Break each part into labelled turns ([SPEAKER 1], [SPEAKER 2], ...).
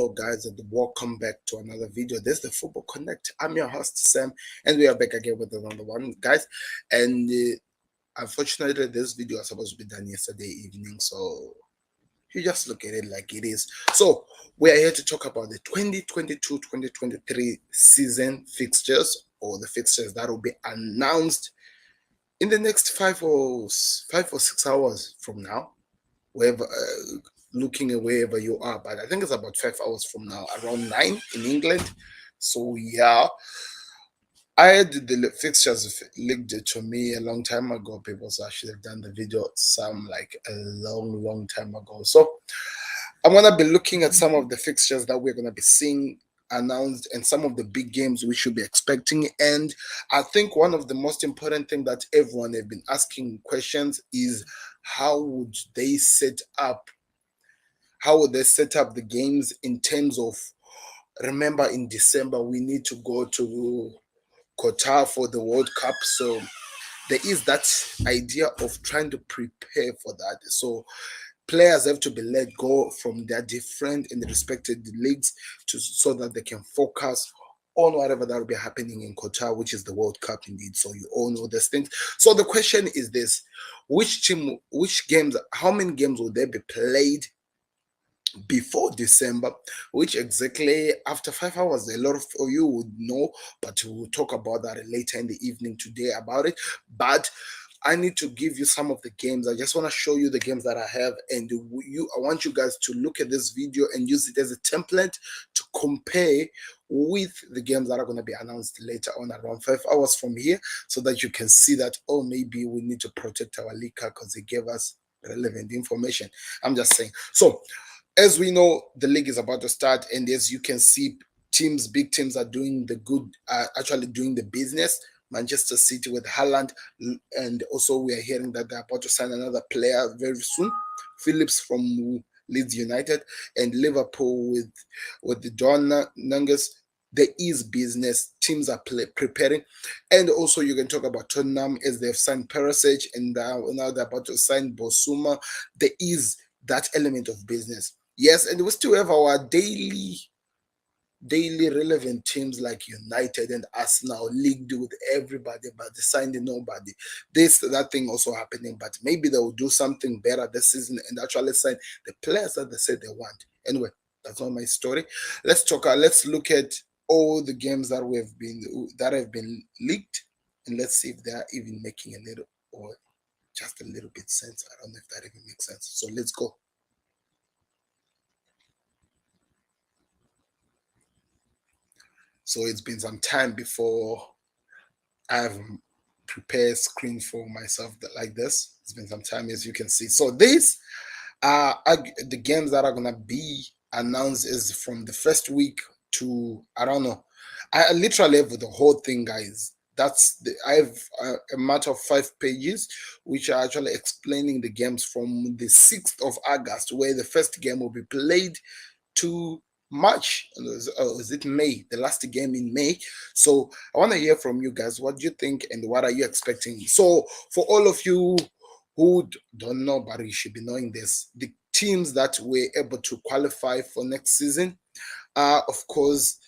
[SPEAKER 1] Hello guys, and welcome back to another video. This is the Football Connect. I'm your host Sam, and we are back again with another one, guys. And unfortunately, this video was supposed to be done yesterday evening, so you just look at it like it is. So we are here to talk about the 2022-2023 season fixtures, or the fixtures that will be announced in the next 5 or 6 hours from now, wherever looking at wherever you are. But I think it's about 5 hours from now, around 9 in England. So yeah, I had the fixtures leaked to me a long time ago. People, so I should have done the video some like a long time ago. So I'm gonna be looking at some of the fixtures that we're gonna be seeing announced and some of the big games we should be expecting. And I think one of the most important thing that everyone have been asking questions is how would they set up the games in terms of, remember in December we need to go to Qatar for the World Cup. So there is that idea of trying to prepare for that. So players have to be let go from their different and respected leagues so that they can focus on whatever that will be happening in Qatar, which is the World Cup indeed. So you all know these things. So the question is this: which games, how many games will there be played before December, which exactly after 5 hours, a lot of you would know, but we'll talk about that later in the evening today about it. But I need to give you some of the games. I just want to show you the games that I have, and I want you guys to look at this video and use it as a template to compare with the games that are going to be announced later on around 5 hours from here, so that you can see that, oh, maybe we need to protect our leaker because they gave us relevant information. I'm just saying. So as we know, the league is about to start, and as you can see, big teams are doing the good, actually doing the business. Manchester City with Haaland, and also we are hearing that they're about to sign another player very soon, Phillips from Leeds United, and Liverpool with the John Nungas. There is business. Teams are preparing, and also you can talk about Tottenham as they've signed Perisic, and now they're about to sign Bosuma. There is that element of business. Yes, and we still have our daily relevant teams like United and Arsenal leagued with everybody, but they signed nobody. That thing also happening, but maybe they will do something better this season and actually sign the players that they said they want. Anyway, that's not my story. Let's look at all the games that have been leaked, and let's see if they are even making a little or just a little bit sense. I don't know if that even makes sense. So let's go. So it's been some time before I've prepared screen for myself like this. It's been some time, as you can see. So these are the games that are gonna be announced is from the first week to, I don't know. I literally have the whole thing, guys. I have a matter of 5 pages, which are actually explaining the games from the 6th of August, where the first game will be played, to March. Is it May? The last game in May. So I want to hear from you guys. What do you think, and what are you expecting? So for all of you who don't know, but you should be knowing this, the teams that were able to qualify for next season are, of course,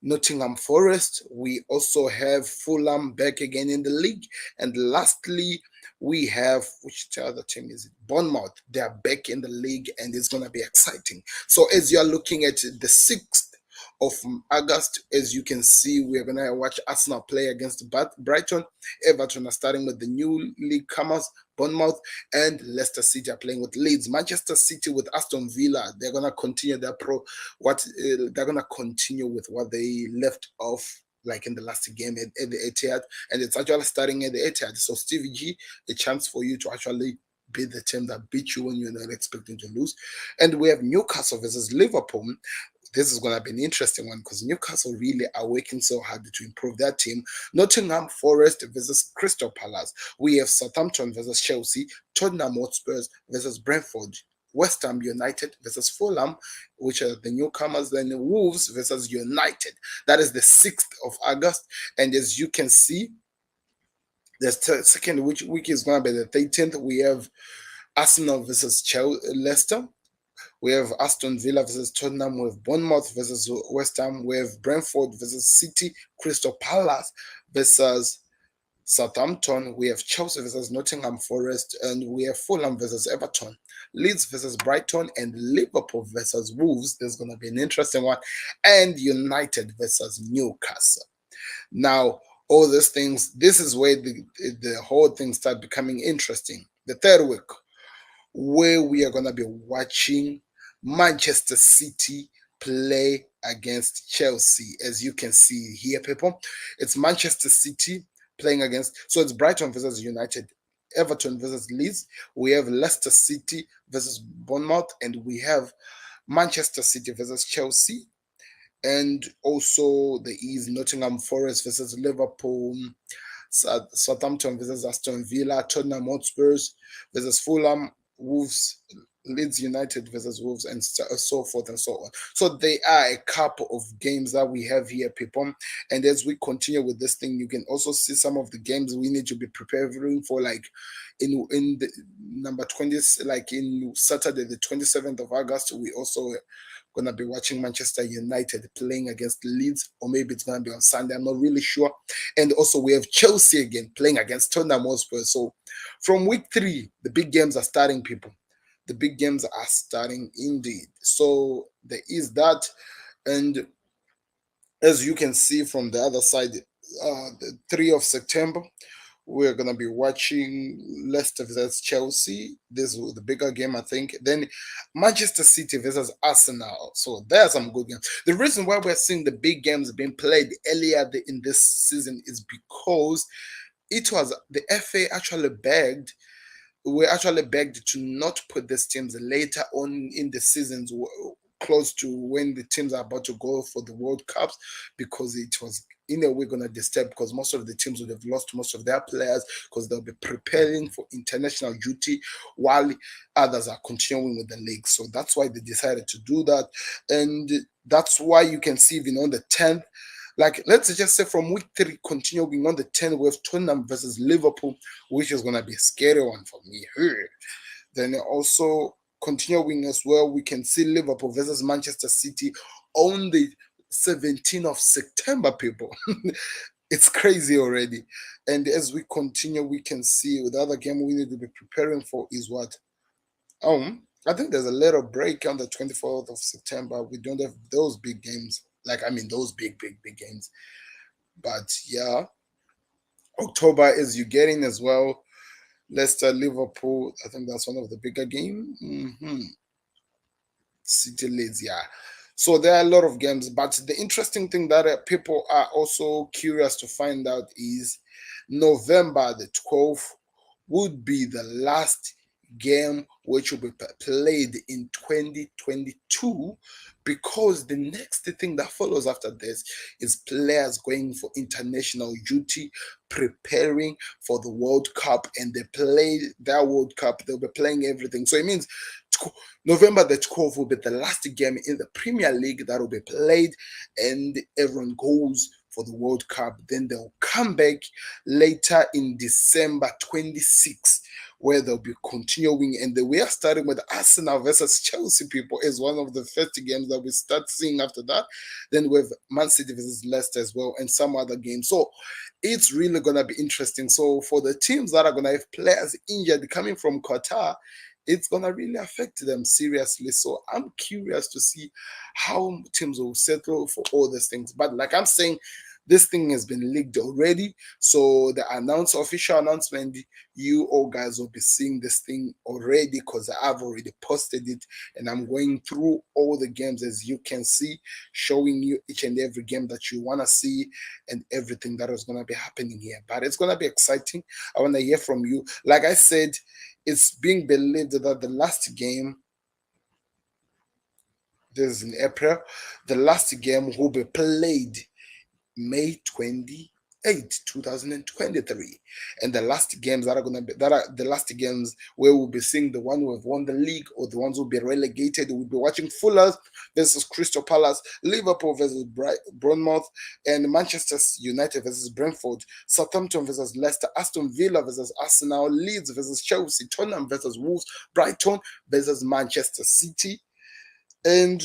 [SPEAKER 1] Nottingham Forest. We also have Fulham back again in the league. And lastly, we have, which other team is it? Bournemouth. They are back in the league, and it's going to be exciting. So as you are looking at the 6th of August, as you can see, we're going to watch Arsenal play against Brighton. Everton are starting with the new league comers, Bournemouth, and Leicester City are playing with Leeds. Manchester City with Aston Villa. They're going to continue they're going to continue with what they left off like in the last game at the Etihad, and it's actually starting at the Etihad. So Stevie G, a chance for you to actually be the team that beat you when you're not expecting to lose. And we have Newcastle versus Liverpool. This is going to be an interesting one because Newcastle really are working so hard to improve their team. Nottingham Forest versus Crystal Palace. We have Southampton versus Chelsea, Tottenham Hotspurs versus Brentford, West Ham United versus Fulham, which are the newcomers, then Wolves versus United. That is the 6th of August. And as you can see, the second week is going to be the 13th. We have Arsenal versus Leicester. We have Aston Villa versus Tottenham. We have Bournemouth versus West Ham. We have Brentford versus City. Crystal Palace versus Southampton. We have Chelsea versus Nottingham Forest, and we have Fulham versus Everton. Leeds versus Brighton, and Liverpool versus Wolves. There's going to be an interesting one. And United versus Newcastle. Now, all these things, this is where the whole thing start becoming interesting. The third week, where we are going to be watching Manchester City play against Chelsea. As you can see here, people, it's Manchester City playing against, so it's Brighton versus United, Everton versus Leeds. We have Leicester City versus Bournemouth, and we have Manchester City versus Chelsea. And also there is Nottingham Forest versus Liverpool, Southampton versus Aston Villa, Tottenham Hotspurs versus Fulham, Wolves, Leeds United versus Wolves, and so forth and so on. So there are a couple of games that we have here, people. And as we continue with this thing, you can also see some of the games we need to be preparing for, like in the number 20, like in Saturday, the 27th of August, we also gonna be watching Manchester United playing against Leeds, or maybe it's gonna be on Sunday. I'm not really sure. And also we have Chelsea again playing against Tottenham Hotspur. So from week 3, the big games are starting, people. The big games are starting indeed. So there is that, and as you can see from the other side, the 3 of September, we're gonna be watching Leicester versus Chelsea. This is the bigger game, I think. Then Manchester City versus Arsenal. So there's some good games. The reason why we're seeing the big games being played earlier in this season is because it was the FA actually begged. We actually begged to not put these teams later on in the seasons, close to when the teams are about to go for the World Cups, because it was in a way going to disturb, because most of the teams would have lost most of their players because they'll be preparing for international duty while others are continuing with the league. So that's why they decided to do that. And that's why you can see even on the 10th, like let's just say from week 3 continuing on the 10th, we have Tottenham versus Liverpool, which is going to be a scary one for me. Then also continuing as well, we can see Liverpool versus Manchester City on the 17th of September, people. It's crazy already. And as we continue, we can see the other game we need to be preparing for is what? I think there's a little break on the 24th of September. We don't have those big games. Like, I mean, those big games. But yeah, October is you getting as well. Leicester, Liverpool. I think that's one of the bigger games. City Leeds, yeah. So there are a lot of games, but the interesting thing that people are also curious to find out is November the 12th would be the last game which will be played in 2022, because the next thing that follows after this is players going for international duty, preparing for the World Cup, and they play their World Cup. They'll be playing everything. So it means November the 12th will be the last game in the Premier League that will be played, and everyone goes for the World Cup. Then they'll come back later in December 26th, where they'll be continuing. And we are starting with Arsenal versus Chelsea, people, is one of the first games that we start seeing after that. Then we have Man City versus Leicester as well, and some other games. So it's really going to be interesting. So for the teams that are going to have players injured coming from Qatar, it's going to really affect them seriously. So I'm curious to see how teams will settle for all these things. But like I'm saying, this thing has been leaked already. So the official announcement, you all guys will be seeing this thing already, because I've already posted it, and I'm going through all the games, as you can see, showing you each and every game that you want to see and everything that is going to be happening here. But it's going to be exciting. I want to hear from you. Like I said, it's being believed that the last game, this is in April, the last game will be played May 28, 2023. And the last games that are the last games where we'll be seeing the one who have won the league or the ones who will be relegated. We'll be watching Fulham versus Crystal Palace, Liverpool versus Bournemouth, and Manchester United versus Brentford, Southampton versus Leicester, Aston Villa versus Arsenal, Leeds versus Chelsea, Tottenham versus Wolves, Brighton versus Manchester City, and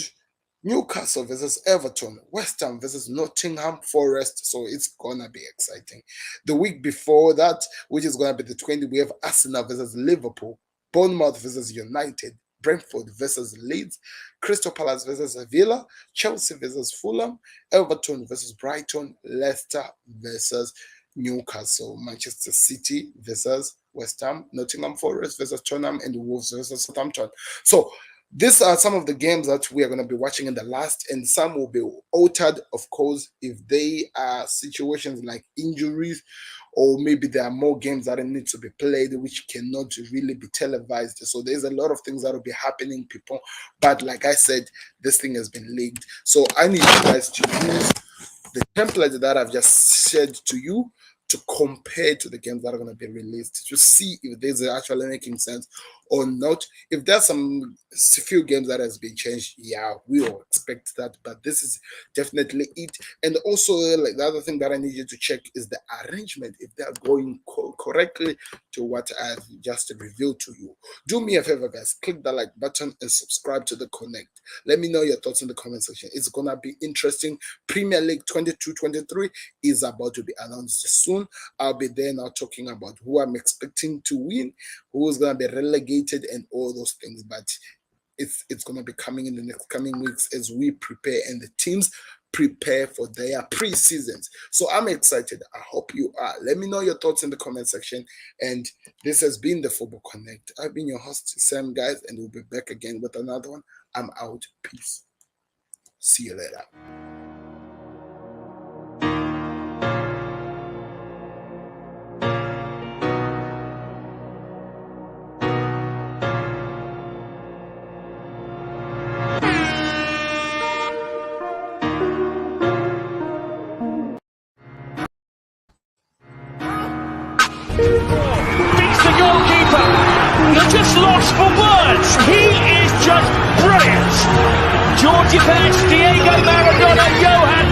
[SPEAKER 1] Newcastle versus Everton, West Ham versus Nottingham Forest. So it's gonna be exciting. The week before that, which is gonna be the 20th, we have Arsenal versus Liverpool, Bournemouth versus United, Brentford versus Leeds, Crystal Palace versus Villa, Chelsea versus Fulham, Everton versus Brighton, Leicester versus Newcastle, Manchester City versus West Ham, Nottingham Forest versus Tottenham, and Wolves versus Southampton. So these are some of the games that we are going to be watching in the last, and some will be altered, of course, if they are situations like injuries, or maybe there are more games that need to be played which cannot really be televised. So there's a lot of things that will be happening, people. But like I said, this thing has been leaked. So I need you guys to use the template that I've just shared to you to compare to the games that are going to be released, to see if these are actually making sense or not. If there's some few games that has been changed, yeah, we all expect that, but this is definitely it. And also, like, the other thing that I need you to check is the arrangement, if they are going correctly to what I've just revealed to you. Do me a favor, guys, click the like button and subscribe to the Connect. Let me know your thoughts in the comment section. It's gonna be interesting. Premier League 22-23 is about to be announced soon. I'll be there now talking about who I'm expecting to win, who's gonna be relegated, and all those things. But it's gonna be coming in the next coming weeks as we prepare and the teams prepare for their pre-seasons. So I'm excited. I hope you are. Let me know your thoughts in the comment section. And this has been the Football Connect. I've been your host, Sam, guys, and we'll be back again with another one. I'm out. Peace. See you later.
[SPEAKER 2] Beats the goalkeeper. He's just lost for words. He is just brilliant. Georgie Best, Diego Maradona, Johan